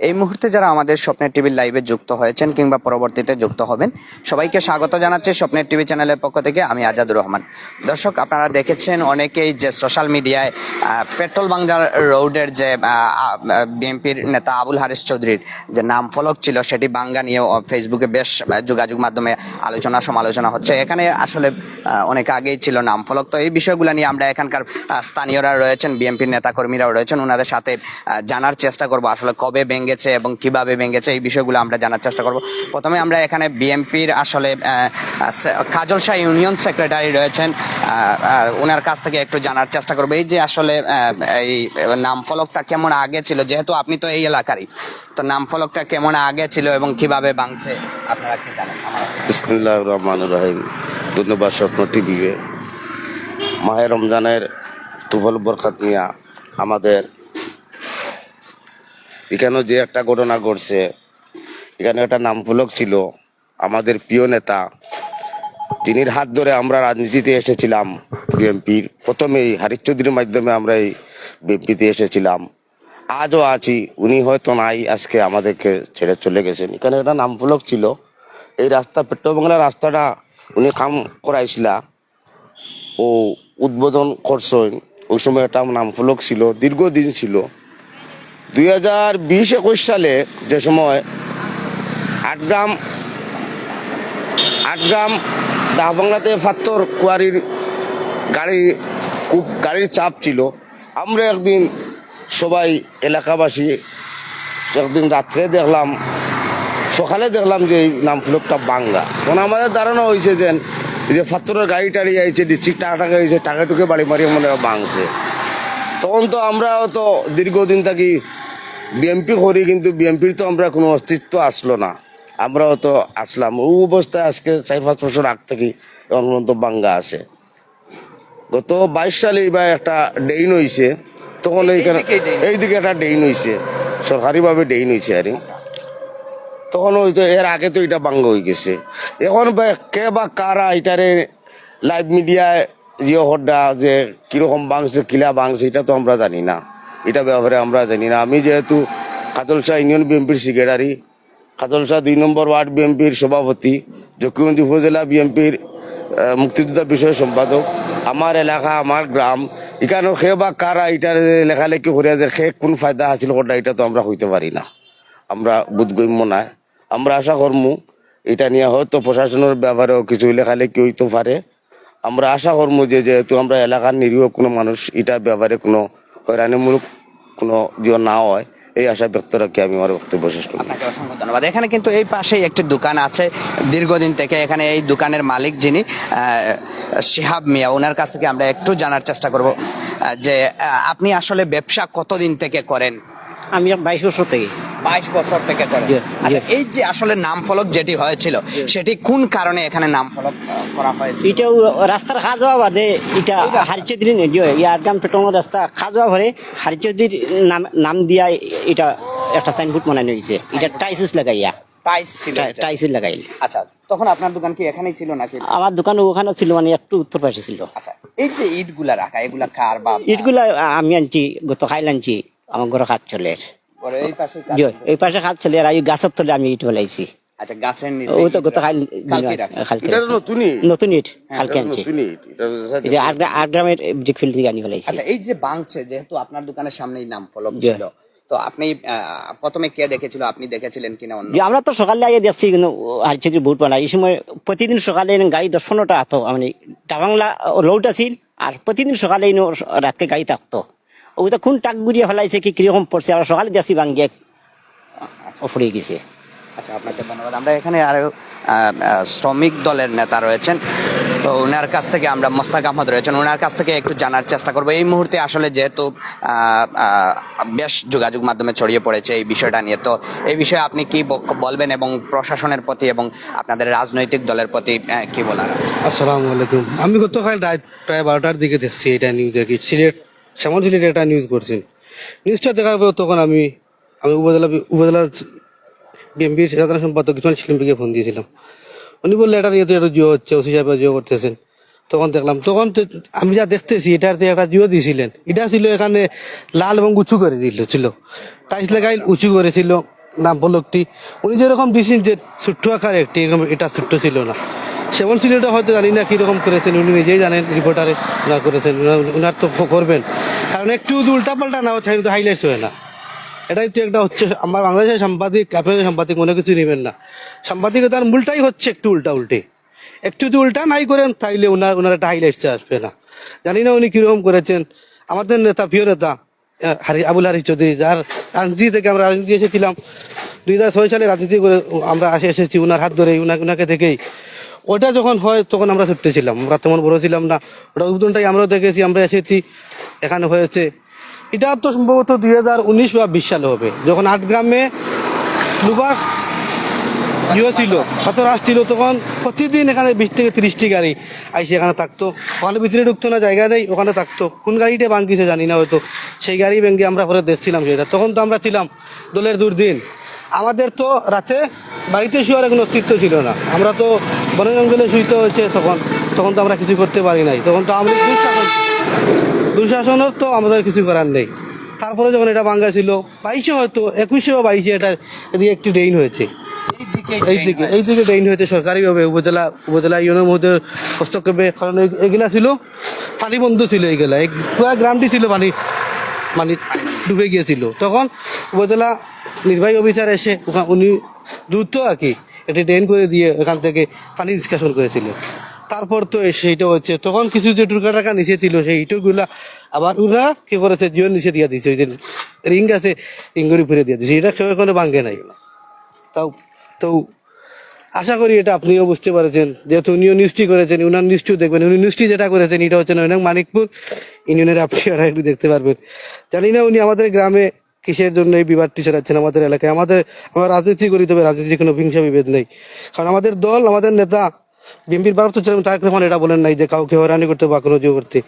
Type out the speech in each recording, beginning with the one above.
এই মুহূর্তে যারা আমাদের স্বপ্নের টিভির লাইভে যুক্ত হয়েছেন কিংবা পরবর্তীতে যুক্ত হবেন, সবাইকে স্বাগত জানাচ্ছি স্বপ্নের টিভি চ্যানেলের পক্ষ থেকে। আমি আজাদুর রহমান। দর্শক, আপনারা দেখেছেন অনেকেই যে সোশ্যাল মিডিয়ায় পেট্রোল বাংলার রোডের যে বিএনপির নেতা আবুল হারিস চৌধুরীর যে নাম ফলক ছিল, সেটি বাঙ্গা নিয়ে ফেসবুকে বেশ যোগাযোগ মাধ্যমে আলোচনা সমালোচনা হচ্ছে। এখানে আসলে অনেক আগেই ছিল নাম ফলক। তো এই বিষয়গুলো নিয়ে আমরা এখানকার স্থানীয়রা রয়েছেন, বিএনপির নেতাকর্মীরাও রয়েছেন, ওনাদের সাথে জানার চেষ্টা করব আসলে কবে ভেঙেছে এবং কিভাবে ভেঙেছে, এই বিষয়গুলো আমরা জানার চেষ্টা করব। প্রথমে আমরা এখানে বিএনপির আসলে কাজল শাহ ইউনিয়ন সেক্রেটারি রয়েছেন, ওনার কাছ থেকে একটু জানার চেষ্টা করবো এই যে আসলে এই নাম ফলকটা কেমন আগে ছিল, যেহেতু আপনি তো এই এলাকারই, তো নাম ফলকটা কেমন আগে ছিল এবং কিভাবে ভাঙছে আপনারা কি জানেন? বিসমিল্লাহির রহমানির রহিম। ধন্যবাদ স্বপ্ন টিভি। মাহে রমজানের তুফল বরকত নিয়া আমাদের এখানে যে একটা ঘটনা ঘটছে, এখানে একটা নাম ফলক ছিল আমাদের প্রিয় নেতা, যিনির হাত ধরে আমরা রাজনীতিতে এসেছিলাম বিএনপির। প্রথমেই হারিস চৌধুরীর মাধ্যমে আমরা এই বিএনপিতে এসেছিলাম, আজও আছি। উনি হয়তো নাই, আজকে আমাদেরকে ছেড়ে চলে গেছেন। এখানে একটা নাম ফলক ছিল, এই রাস্তা পেট্রোল বাংলার রাস্তাটা উনি কাম করাইছিলা ও উদ্বোধন করছেন। ওই সময় একটা নাম ফলক ছিল, দীর্ঘদিন ছিল। 2020-21 সালে যে সময় আটগ্রাম ডাহবাংলাতে পাথর কোয়ারির গাড়ির চাপ ছিল। আমরা একদিন সবাই এলাকাবাসী একদিন রাত্রে দেখলাম, সকালে দেখলাম যে এই নাম ফলকটা বাঙ্গা। তখন আমাদের ধারণা হয়েছে যে পাথরের গাড়ি টাড়ি আইছে, ডিস্ট্রিক্ট টাকা হয়েছে, টাকা টুকে বাড়ি মারিয়ে মনে হয় ভাঙছে। তখন তো আমরাও তো দীর্ঘদিন থাকি বিএনপি করি, কিন্তু বিএনপির তো আমরা কোনো অস্তিত্ব আসলো না। আমরাও তো আসলাম ও অবস্থায় আজকে 4-5 বছর আগ থেকে এখন পর্যন্ত বাঙ্গা আছে। গত 22 সালে এবার একটা ডেইন হয়েছে, তখন এইদিকে একটা ডেইন হয়েছে, সরকারিভাবে ডেইন হয়েছে আর তখন হয়তো এর আগে তো এটা বাঙ্গা হয়ে গেছে। এখন কে বা কারা এটারে লাইভ মিডিয়ায় যে হড্ডা যে কিরকম বাংছে কিলা বাংছে এটা তো আমরা জানি না, এটা ব্যাপারে আমরা জানি না। আমি যেহেতু কাজল শাহ ইউনিয়ন বিএনপির সেক্রেটারি, কাজল শাহ 2 নম্বর ওয়ার্ড বিএনপির সভাপতি, জকিগঞ্জ উপজেলা বিএনপির মুক্তিযোদ্ধা বিষয় সম্পাদক, আমার এলাকা আমার গ্রাম, এখানেও সে বা কারা এটার লেখালেখি করিয়া যে সে কোন ফায়দা হাসিল করা এটা তো আমরা হইতে পারি না, আমরা বোধগম্য নাই। আমরা আশা করমু এটা নিয়ে হয়তো প্রশাসনের ব্যাপারেও কিছু লেখালেখি হইতে পারে। আমরা আশা করবো যেহেতু আমরা এলাকার নিরীহ কোনো মানুষ, এটার ব্যাপারে কোনো হয়রানিমূলক কোনো জিও না হয়, এই আশা ব্যক্ত রাখি আমি আমার বক্তব্য শেষ করি। আপনাকে অসংখ্য ধন্যবাদ। এখানে কিন্তু এই পাশেই একটি দোকান আছে দীর্ঘদিন থেকে, এখানে এই দোকানের মালিক যিনি শিহাব মিয়া, ওনার কাছ থেকে আমরা একটু জানার চেষ্টা করব যে আপনি আসলে ব্যবসা কতদিন থেকে করেন? আমি 22 বছর থেকে। 22 বছর থেকে করেন। আচ্ছা, এই যে আসলে নাম ফলক যেটি হয়েছিল সেটি কোন কারণে এখানে নাম ফলক করা হয়েছে? এটাও রাস্তার খাওয়া যাওয়া বাদে, এটা হারিচৌধুরী আটগ্রাম পেট্রোল রাস্তা খাওয়া যাওয়া ভরে হারিচৌধুরীর নাম দিয়া এটা একটা সাইনবোর্ড বানানো হয়েছে। এটা টাইসুস লাগাইয়া টাইসুস লাগাইল। আচ্ছা, তখন আপনার দোকান কি এখানেই ছিল নাকি? আমার দোকান ওখানে ছিল, মানে একটু উত্তর পাশে ছিল। আচ্ছা, এই যে ইটগুলা রাখা, এগুলা কার? বা ইটগুলা আমি আনছি, গত খাইল আনছি, আমার ঘরে কাজ চলে। এই পাশে কাজ চলে, আর এই গাছের তলে আমি ইট বলাইছি। আচ্ছা, গাছের নিচে ওই তো গত নতুন ইট কালকে আনছি, আটগ্রামের ব্রিকফিল্ড থেকে আনি ফেলাইছি। আচ্ছা, এই যে বাংছে, যেহেতু আপনার দোকানের সামনেই নাম ফলক ছিল, তো আপনি প্রথমে কে দেখেছিল, আপনি দেখেছিলেন কিনা? আমরা তো সকালে আগে দেখছি, কিন্তু হারিচৌধুরী বুট বানাই এই সময় প্রতিদিন সকালে গাড়ি 10-15টা আসতো, মানে ডাবাংলা লোড আছিল, আর প্রতিদিন সকালে রাতকে গাড়ি থাকতো। ওটা কোন টাক গুড়িয়ে ফেলাইছে কি কিরকম পড়ছে, আমরা সকালে দেখছি ভাঙ্গিয়ে পড়ে গেছে। আচ্ছা, আপনাকে ধন্যবাদ। আমরা এখানে আরো শ্রমিক দলের নেতা রয়েছেন, তো ওনার কাছ থেকে আমরা মোস্তাক আহমদ রয়েছেন, ওনার কাছ থেকে একটু জানার চেষ্টা করবো এই মুহূর্তে আসলে যেহেতু বেশ যোগাযোগ মাধ্যমে ছড়িয়ে পড়েছে এই বিষয়টা নিয়ে, তো এই বিষয়ে আপনি কি বলবেন এবং প্রশাসনের প্রতি এবং আপনাদের রাজনৈতিক দলের প্রতি কি বলার আছে? আসসালামু আলাইকুম। আমি গতকাল রাত প্রায় 12টার দিকে দেখছি এটা নিউজ, আর কি শ্যামল সিলেট একটা নিউজ করছেন। নিউজটা দেখার পর তখন আমি উপজেলা বিএনপির সাধারণ সম্পাদক কিষণ শিল্পীকে ফোন দিয়েছিলাম। উনি বললে এটা নিয়ে তো একটু জিও হচ্ছে, ওসি সাহেব জিও করতেছেন। তখন দেখলাম, তখন তো আমি যা দেখতেছি এটার যে একটা জিও দিছিলেন, এটা ছিল এখানে লাল এবং উঁচু করে দিল ছিল, টাইলস লাগাই উঁচু করেছিল নাম ফলকটি। উনি যেরকম দিয়েছেন যে ছোট্ট আকার একটি, এরকম এটা ছোট্ট ছিল না। সেমন ছিল এটা হয়তো জানি না কীরকম করেছেন, উনি নিজেই জানেন, রিপোর্টারে ওনার করেছেন, ওনার তো করবেন, কারণ একটু উল্টা পাল্টা না হচ্ছে কিন্তু হাইলাইটস হয় না। এটাই তো একটা হচ্ছে আমার বাংলাদেশের সাংবাদিক, আপনাদের সাংবাদিক মনে কিছু নেবেন না, সাংবাদিকতার মূলটাই হচ্ছে একটু উল্টা উল্টে, একটু যদি উল্টা নাই করেন তাইলে ওনার একটা হাইলাইটস আসবে না। জানি না উনি কিরকম করেছেন। আমাদের নেতা, প্রিয় নেতা আবুল হারিস চৌধুরী, যার রাজনীতি থেকে আমরা রাজনীতি এসেছিলাম 2006 সালে রাজনীতি করে আমরা এসেছি ওনার হাত ধরেই, ওনাকে থেকেই। ওটা যখন হয় তখন আমরা ছোট্ট ছিলাম, আমরা তেমন বড় ছিলাম না, ওটা উদ্বোধনটাই আমরাও দেখেছি, আমরা এসেছি এখানে হয়েছে। এটা তো সম্ভবত 2019 বা 20 সালে হবে, যখন 8 গ্রামে লুবা ইয়ে ছিল, রাস ছিল, তখন প্রতিদিন এখানে 20 থেকে 30টি গাড়ি আইসে এখানে থাকতো। ওখানে ভিতরে ঢুকতো না, জায়গা নেই, ওখানে থাকতো। কোন গাড়িটা ভাঙিছে জানি না, হয়তো সেই গাড়ি ভেঙে আমরা পরে দেখছিলাম সেটা। তখন তো আমরা ছিলাম দলের দুর্দিন, আমাদের তো রাতে বাড়িতে শুয়ার কোনো অস্তিত্ব ছিল না, আমরা তো বনে জঙ্গলে শুইতে হয়েছে। তখন তো আমরা কিছু করতে পারি নাই, তখন তো আমরা দুঃশাসনের তো আমাদের কিছু করার নেই। তারপরে যখন এটা ভাঙ্গা ছিল 22 হয়তো 21 বা 22 এটা এদিকে একটি ড্রেন হয়েছে, এই দিকে ড্রেন হয়েছে সরকারিভাবে, উপজেলা ইউনিয়ন মহোদয়ের হস্তক্ষেপে। কারণ এগুলা ছিল পানি বন্ধ ছিল, এইগুলা পুরা গ্রামটি ছিল পানি ডুবে গিয়েছিল। তখন উপজেলা নির্বাহী অফিসার এসে উনি দ্রুত আর কি এটি ড্রেন করে দিয়ে এখান থেকে পানি নিষ্কাশন করেছিলেন। তারপর তো সেইটা হচ্ছে, তখন কিছু যে টাকা নিচে ছিল সেই ইটগুলা আবার ওরা কি করেছে, জিওর নিচে দিয়ে দিচ্ছে, ওই যে রিং আছে রিঙ্গরি ফিরে দিয়ে দিচ্ছে, এটা কেউ এখনো ভাঙ্গে নাই। তাও তো আশা করি এটা আপনিও বুঝতে পারছেন, যেহেতু উনিও নিউজটি করেছেন, উনার নিউজটিও দেখবেন। উনি নিউজটি যেটা করেছেন এটা হচ্ছে নয়নং মানিকপুর ইউনিয়নের, আপনি ওরা একটু দেখতে পারবেন। জানি না উনি আমাদের গ্রামে কিসের জন্য এই বিবাদটি ছড়াচ্ছেন আমাদের এলাকায়। আমরা রাজনীতি করি, তবে রাজনীতির কোনো হিংসা বিভেদ নেই, কারণ আমাদের দল, আমাদের নেতা বিএনপির ভারপ্রাপ্ত চেয়ারম্যান তারেক রহমান এটা বলেন নাই যে কাউকে হয়রানি করতে বা কোনো জোর করতে।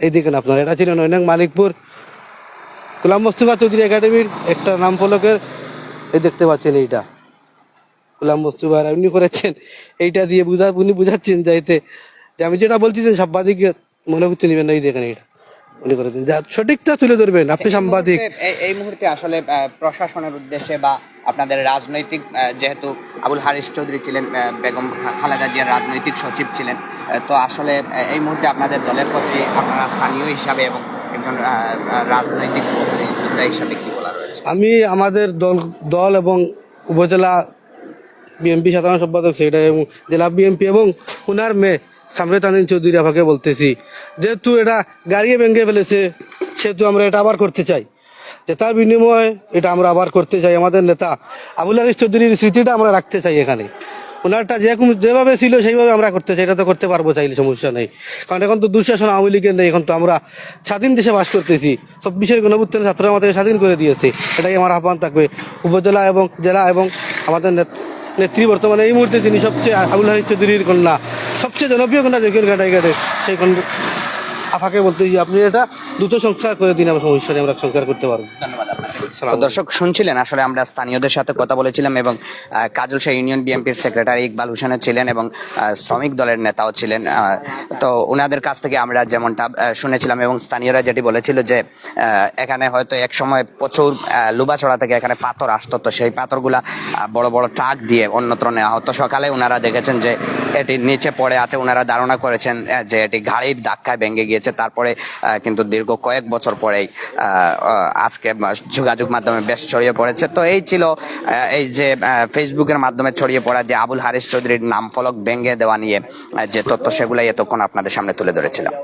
এই দেখেন আপনার, এটা ছিল নয়নং মানিকপুর গোলাম মোস্তফা চৌধুরী একাডেমির একটা নাম ফলকের, এই দেখতে পাচ্ছেন এইটা গোলাম মোস্তফা উনি করেছেন। এইটা দিয়ে উনি বুঝাচ্ছেন যাইতে যে আমি যেটা বলছি যে সাংবাদিক মনে করতে নেবেন না, এই দেখেন এইটা উনি করেছেন, যা সঠিকটা তুলে ধরবেন আপনি সাংবাদিক। এই মুহূর্তে আসলে প্রশাসনের উদ্দেশ্যে বা আপনাদের রাজনৈতিক, যেহেতু আবুল হারিস চৌধুরী ছিলেন বেগম খালেদা জিয়ার রাজনৈতিক সচিব ছিলেন, তো আসলে এই মুহূর্তে আপনাদের দলের প্রতি আপনারা স্থানীয় হিসাবে এবং একজন রাজনৈতিক যোদ্ধা হিসাবে কি বলা রয়েছে? আমি আমাদের দল এবং উপজেলা বিএনপি সাধারণ সম্পাদক সেক্রেটারি এবং জেলা বিএনপি এবং ওনার মেয়ে সামরে তানজিন চৌধুরী আপাকে বলতেছি, যেহেতু এটা গাড়িয়ে ভেঙে ফেলেছে, সেহেতু আমরা এটা আবার করতে চাই, যে তার বিনিময়ে এটা আমরা আবার করতে চাই। আমাদের নেতা আবুল হারিস চৌধুরীর স্মৃতিটা আমরা রাখতে চাই এখানে, ওনারটা যেভাবে ছিল সেইভাবে আমরা করতে চাই। এটা তো করতে পারবো, চাইলে সমস্যা নেই, কারণ এখন তো দুঃশাসন আওয়ামী লীগের নেই, এখন তো আমরা স্বাধীন দেশে বাস করতেছি। 24-এর গণঅভ্যুত্থানে ছাত্ররা আমাদের স্বাধীন করে দিয়েছে, এটাই আমার আহ্বান থাকবে উপজেলা এবং জেলা এবং আমাদের নেত্রী বর্তমানে এই মুহূর্তে যিনি সবচেয়ে আবুল হারিস চৌধুরীর কন্যা, সবচেয়ে জনপ্রিয় কন্যা যেখানে ঘাটে সেই আফাকে বলতে যে আপনি এটা দ্রুত সংস্কার করে দিন, আমার সমস্যা নেই, আমরা সংস্কার করতে পারবো। ধন্যবাদ আপনাকে। দর্শক শুনছিলেন, আসলে আমরা স্থানীয়দের সাথে কথা বলেছিলাম এবং কাজলশাহ ইউনিয়ন বিএনপির সেক্রেটারি ইকবাল হোসেনও ছিলেন এবং শ্রমিক দলের নেতাও ছিলেন। তো ওনাদের কাছ থেকে আমরা যেমনটা শুনেছিলাম এবং স্থানীয়রা যেটি বলেছিল যে এখানে হয়তো এক সময় প্রচুর লুবাছড়া থেকে এখানে পাথর আসতো, তো সেই পাথরগুলা বড় বড় ট্রাক দিয়ে অন্যত্র নেওয়া হতো। সকালে ওনারা দেখেছেন যে এটি নিচে পড়ে আছে, ওনারা ধারণা করেছেন যে এটি গাড়ির ধাক্কায় ভেঙে গিয়েছে। তারপরে কিন্তু দীর্ঘ কয়েক বছর পরেই আজকে যোগাযোগ মাধ্যমে বেশ ছড়িয়ে পড়েছে। তো এই ছিল এই যে ফেসবুকের মাধ্যমে ছড়িয়ে পড়া যে আবুল হারিস চৌধুরীর নাম ফলক ভেঙে দেওয়া নিয়ে যে তথ্য, সেগুলাই এতক্ষণ আপনাদের সামনে তুলে ধরেছিলাম।